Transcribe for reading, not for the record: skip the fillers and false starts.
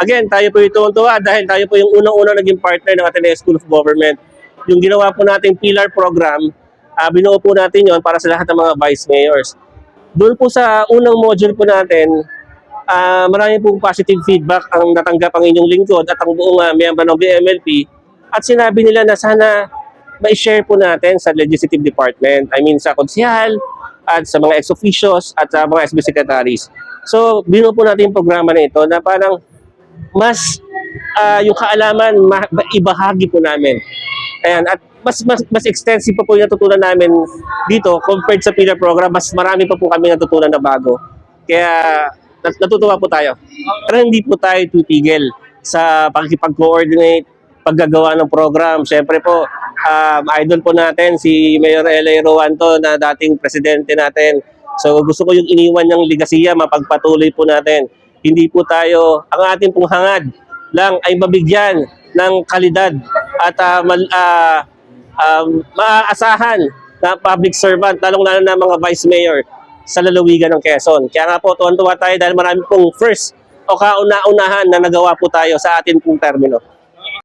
again, tayo po yung tuwa dahil tayo po yung unang-unang naging partner ng Ateneo School of Government. Yung ginawa po nating pillar program, binuo po natin yon para sa lahat ng mga vice mayors. Doon po sa unang module po natin, marami pong positive feedback ang natanggap ang inyong lingkod at ang buong miyembro ng BMLP. At sinabi nila na sana ma-share po natin sa legislative department. I mean sa konsehal at sa mga ex-officios at sa mga SB secretaries. So, binuo po natin yung programa na ito na parang mas yung kaalaman ibahagi po namin. Ayan, at mas extensive pa po yung natutunan namin dito compared sa pillar program. Mas marami pa po kami natutunan na bago. Kaya natutuwa po tayo. Pero hindi po tayo tutigil sa pakikipag-coordinate, paggagawa ng program. Siyempre po, idol po natin si Mayor L.A. Roanto na dating presidente natin. So gusto ko yung iniwan niyang ligasiya, mapagpatuloy po natin. Hindi po tayo, ang ating pong hangad lang ay mabigyan ng kalidad at maaasahan na public servant, lalong-lalo na mga vice mayor sa lalawigan ng Quezon. Kaya nga po, tuwan-tuwa tayo dahil marami pong first o kauna-unahan na nagawa po tayo sa atin pong termino.